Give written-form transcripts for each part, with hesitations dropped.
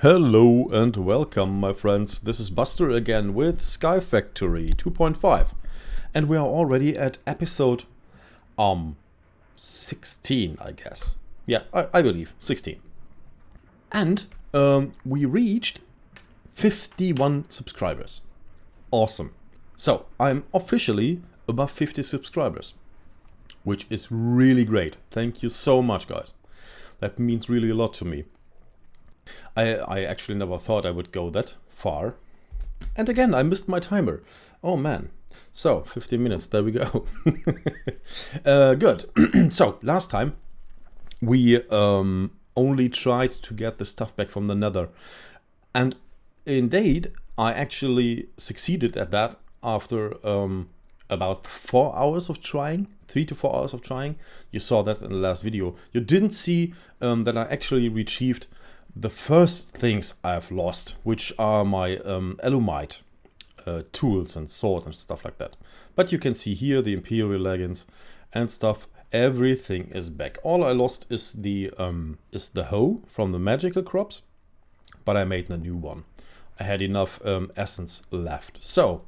Hello and welcome, my friends. This is Buster again with Sky Factory 2.5, and we are already at episode 16, I guess. Yeah, I believe 16. And we reached 51 subscribers. Awesome. So I'm officially above 50 subscribers, which is really great. Thank you so much, guys. That means really a lot to me. I actually never thought I would go that far. And again, I missed my timer. Oh man. So, 15 minutes, there we go. Good. So, last time we only tried to get the stuff back from the Nether. And indeed, I actually succeeded at that after about 4 hours of trying. 3 to 4 hours of trying. You saw that in the last video. You didn't see that I actually retrieved the first things I've lost, which are my alumite tools and sword and stuff like that. But you can see here the Imperial leggings and stuff. Everything is back. All I lost is the hoe from the magical crops, but I made a new one. I had enough essence left. So,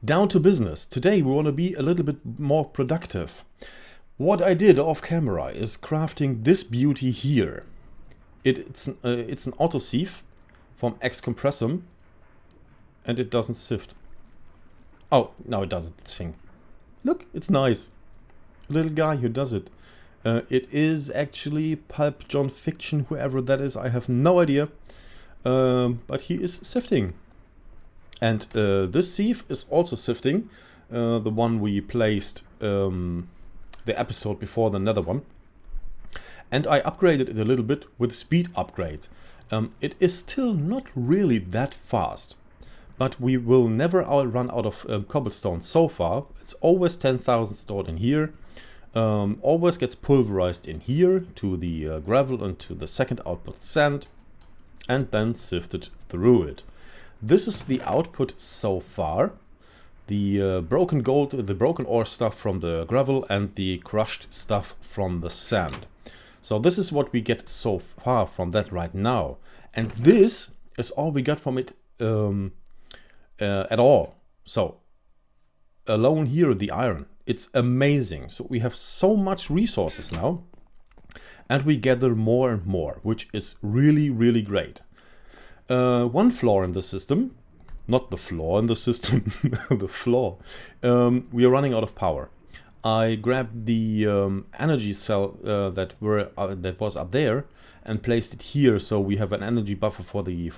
down to business. Today we want to be a little bit more productive. What I did off camera is crafting this beauty here. It's an auto sieve from X-Compressum, and it doesn't sift. Oh, no, it doesn't thing. Look, it's nice. Little guy who does it. It is actually Pulp John Fiction, whoever that is, I have no idea. But he is sifting. And this sieve is also sifting. The one we placed the episode before the Nether one. And I upgraded it a little bit with speed upgrade. It is still not really that fast, but we will never run out of cobblestone so far. It's always 10,000 stored in here. Always gets pulverized in here to the gravel and to the second output sand, and then sifted through it. This is the output so far. The broken gold, the broken ore stuff from the gravel, and the crushed stuff from the sand. So this is what we get so far from that right now. And this is all we got from it at all. So alone here, the iron, it's amazing. So we have so much resources now, and we gather more and more, which is really, really great. One flaw in the system, not the flaw in the system, the flaw, we are running out of power. I grabbed the energy cell that was up there and placed it here, so we have an energy buffer for the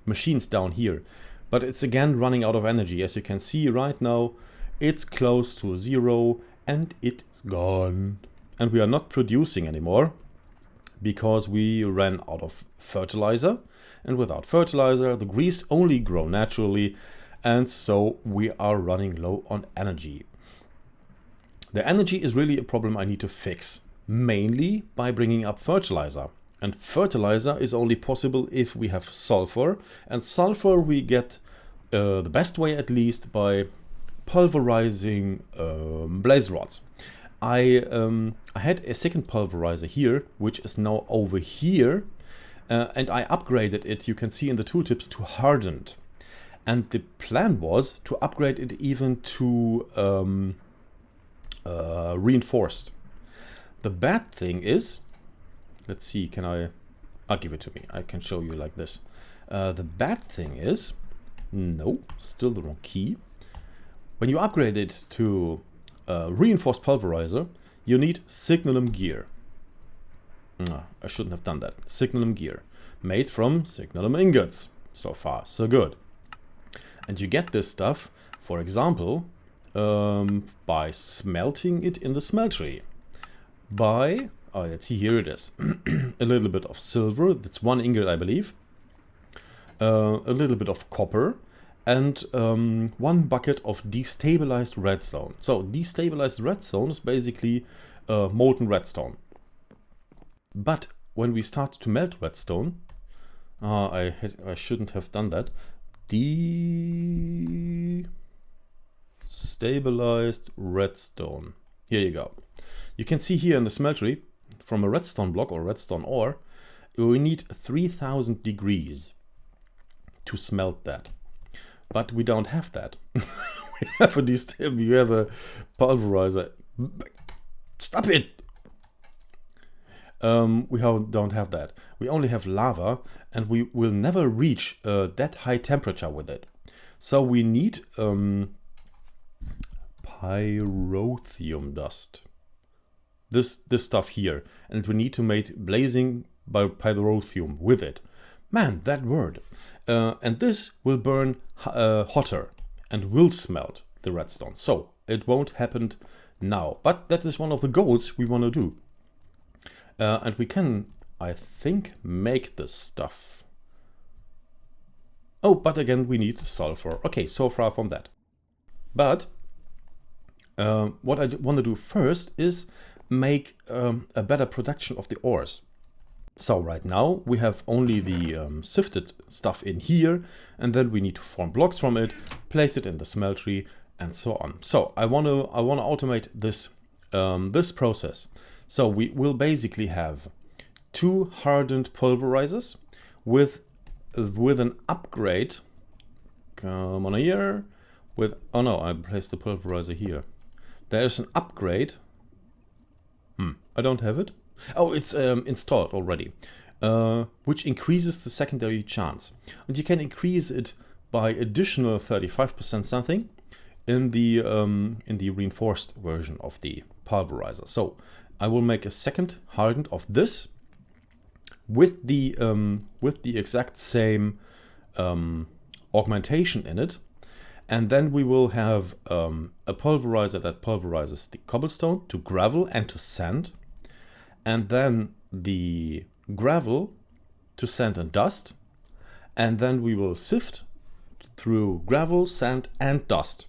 machines down here. But it's again running out of energy. As you can see right now, it's close to 0 and it's gone. And we are not producing anymore because we ran out of fertilizer. And without fertilizer, the grease only grow naturally, and so we are running low on energy. The energy is really a problem I need to fix, mainly by bringing up fertilizer. And fertilizer is only possible if we have sulfur, and sulfur we get the best way at least by pulverizing blaze rods. I had a second pulverizer here, which is now over here, and I upgraded it, you can see in the tooltips, to hardened. And the plan was to upgrade it even to reinforced. The bad thing is, let's see, I'll give it to me. I can show you like this. The bad thing is, no, still the wrong key. When you upgrade it to reinforced pulverizer, you need signalum gear. I shouldn't have done that. Signalum gear, made from signalum ingots. So far, so good. And you get this stuff, for example, by smelting it in the smeltery. By, let's see, here it is. A little bit of silver, that's 1 ingot I believe. A little bit of copper, and 1 bucket of destabilized redstone. So destabilized redstone is basically molten redstone. But when we start to melt redstone, I shouldn't have done that. Stabilized redstone. Here you go. You can see here in the smeltery, from a redstone block or redstone ore, we need 3000 degrees to smelt that. But we don't have that. We have a pulverizer. Stop it! Don't have that. We only have lava, and we will never reach that high temperature with it. So we need pyrotheum dust. This stuff here, and we need to make blazing by pyrotheum with it. Man, that word. And this will burn hotter and will smelt the redstone. So it won't happen now, but that is one of the goals we want to do. And we can, I think, make this stuff. Oh, but again, we need sulfur. Okay, so far from that. But what I want to do first is make a better production of the ores. So right now we have only the sifted stuff in here, and then we need to form blocks from it, place it in the smeltery, and so on. So I want to automate this this process. So we will basically have 2 hardened pulverizers with an upgrade. Come on here. Oh no, I placed the pulverizer here. There is an upgrade. I don't have it. Oh, it's installed already, which increases the secondary chance, and you can increase it by additional 35% something in the reinforced version of the pulverizer. So I will make a second hardened of this with the exact same augmentation in it, and then we will have a pulverizer that pulverizes the cobblestone to gravel and to sand. And then the gravel to sand and dust. And then we will sift through gravel, sand and dust.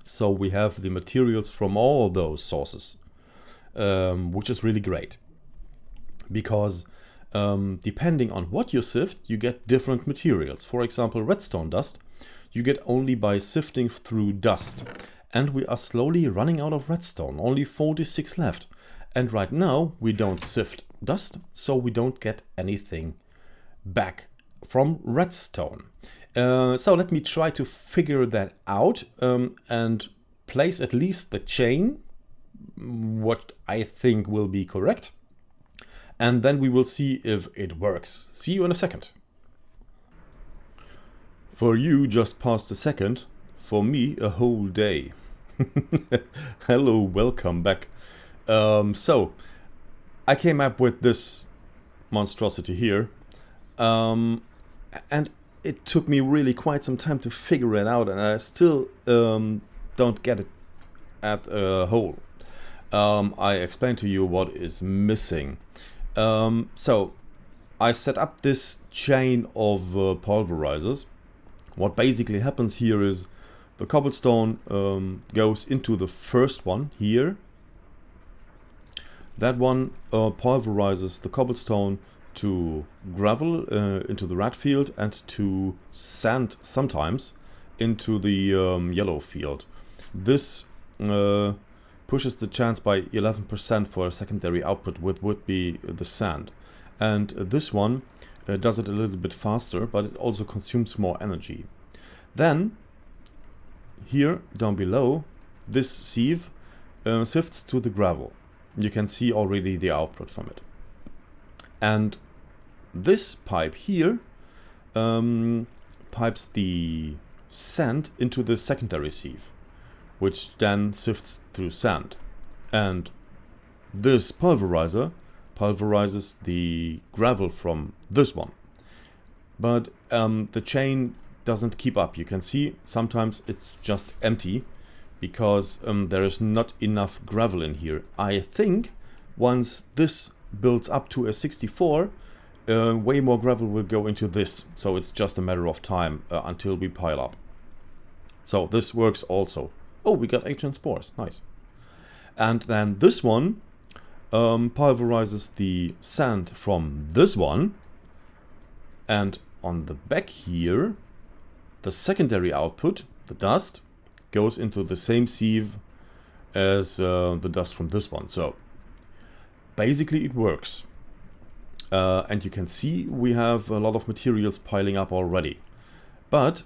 So we have the materials from all those sources, which is really great. Because depending on what you sift, you get different materials. For example, redstone dust, you get only by sifting through dust. And we are slowly running out of redstone, only 46 left. And right now we don't sift dust, so we don't get anything back from redstone. So let me try to figure that out and place at least the chain, what I think will be correct. And then we will see if it works. See you in a second. For you, just past a second. For me, a whole day. Hello, welcome back. So I came up with this monstrosity here, and it took me really quite some time to figure it out, and I still don't get it at a whole. I explained to you what is missing. So I set up this chain of pulverizers. What basically happens here is the cobblestone goes into the first one here. That one pulverizes the cobblestone to gravel into the red field and to sand sometimes into the yellow field. This pushes the chance by 11% for a secondary output, which would be the sand. And this one does it a little bit faster, but it also consumes more energy. Then, here down below, this sieve sifts to the gravel. You can see already the output from it. And this pipe here pipes the sand into the secondary sieve, which then sifts through sand. And this pulverizer pulverizes the gravel from this one. But the chain doesn't keep up. You can see sometimes it's just empty because there is not enough gravel in here. I think once this builds up to a 64, way more gravel will go into this. So it's just a matter of time until we pile up. So this works also. Oh, we got ancient spores. Nice. And then this one pulverizes the sand from this one. And on the back here, the secondary output, the dust, goes into the same sieve as the dust from this one. So basically it works. And you can see we have a lot of materials piling up already. But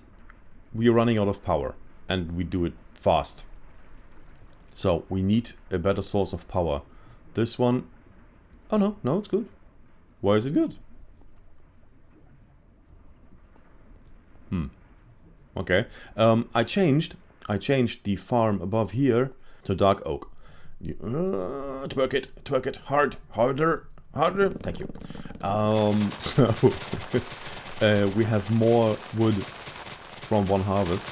we are running out of power, and we do it fast. So we need a better source of power. This one... Oh no, no, it's good. Why is it good? Okay. I changed the farm above here to dark oak. Twerk it, harder. Thank you. So we have more wood from one harvest,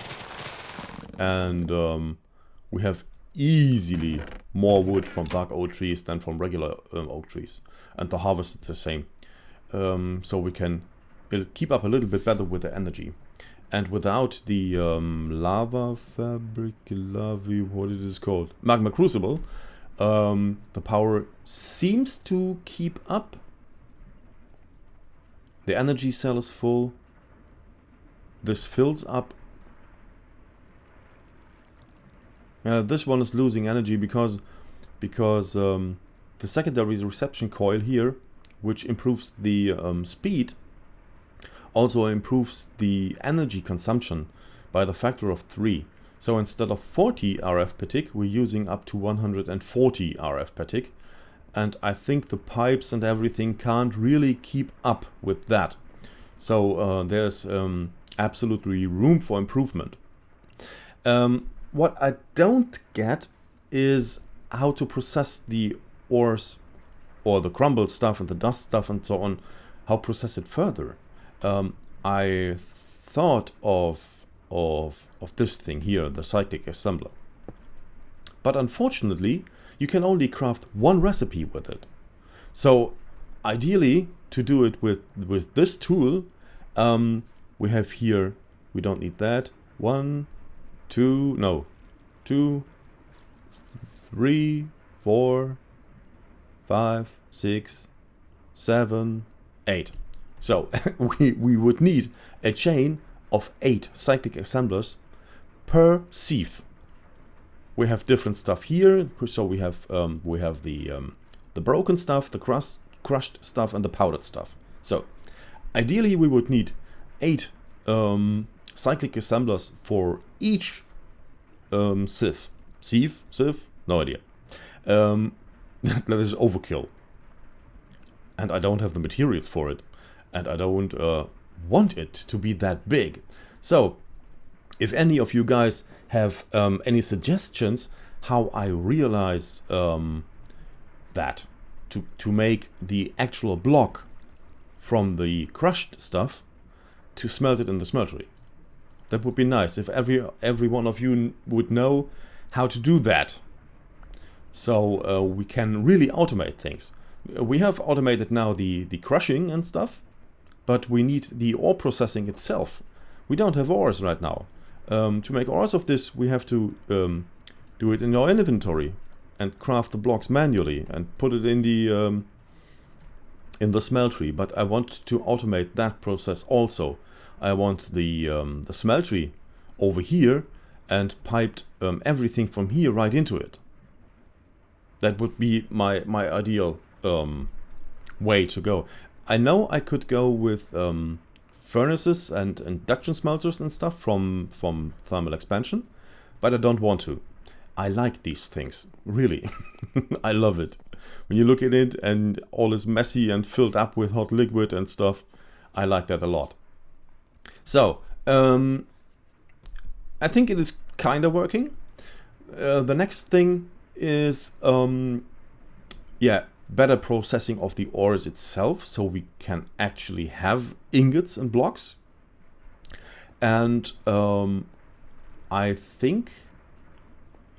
and we have easily more wood from dark oak trees than from regular oak trees, and the harvest is the same. So we can keep up a little bit better with the energy. And without the lava fabric, what it is called? Magma crucible, the power seems to keep up. The energy cell is full. This fills up. This one is losing energy because the secondary reception coil here, which improves the speed, also improves the energy consumption by the factor of 3. So instead of 40 RF per tick, we're using up to 140 RF per tick. And I think the pipes and everything can't really keep up with that. So there's absolutely room for improvement. What I don't get is how to process the ores or the crumble stuff and the dust stuff and so on, how process it further. I thought of this thing here, the cyclic assembler. But unfortunately, you can only craft one recipe with it. So ideally, to do it with this tool, we have here, we don't need that, 1, 2, 3, 4, 5, 6, 7, 8. So we would need a chain of 8 cyclic assemblers per sieve. We have different stuff here, so we have the broken stuff, the crushed stuff, and the powdered stuff. So ideally we would need 8 cyclic assemblers for each sieve. Sieve? No idea. That is overkill, and I don't have the materials for it. And I don't want it to be that big. So, if any of you guys have any suggestions how I realize that to make the actual block from the crushed stuff to smelt it in the smeltery, that would be nice. If every one of you would know how to do that, so we can really automate things. We have automated now the crushing and stuff. But we need the ore processing itself. We don't have ores right now. To make ores of this, we have to do it in our inventory and craft the blocks manually and put it in the smeltery. But I want to automate that process also. I want the smeltery over here and piped everything from here right into it. That would be my ideal way to go. I know I could go with furnaces and induction smelters and stuff from thermal expansion, but I don't want to. I like these things, really. I love it. When you look at it and all is messy and filled up with hot liquid and stuff, I like that a lot. So, I think it is kind of working. The next thing is, better processing of the ores itself, so we can actually have ingots and blocks. And I think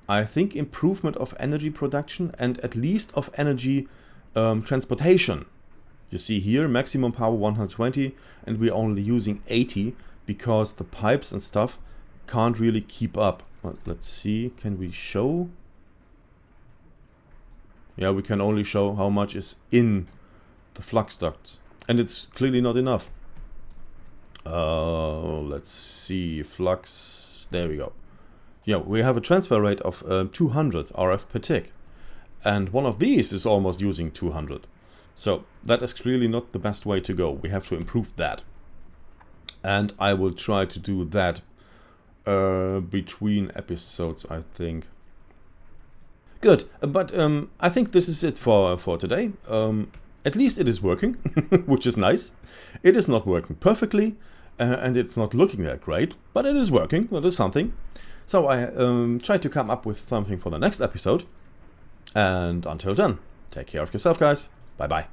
improvement of energy production and at least of energy transportation. You see here maximum power 120, and we're only using 80 because the pipes and stuff can't really keep up. Well, let's see, can we show? Yeah, we can only show how much is in the flux ducts. And it's clearly not enough. Let's see, flux, there we go. Yeah, we have a transfer rate of 200 RF per tick. And one of these is almost using 200. So that is clearly not the best way to go. We have to improve that. And I will try to do that between episodes, I think. Good, but I think this is it for today. At least it is working, which is nice. It is not working perfectly, and it's not looking that great, but it is working. That is something. So I try to come up with something for the next episode. And until then, take care of yourself, guys. Bye-bye.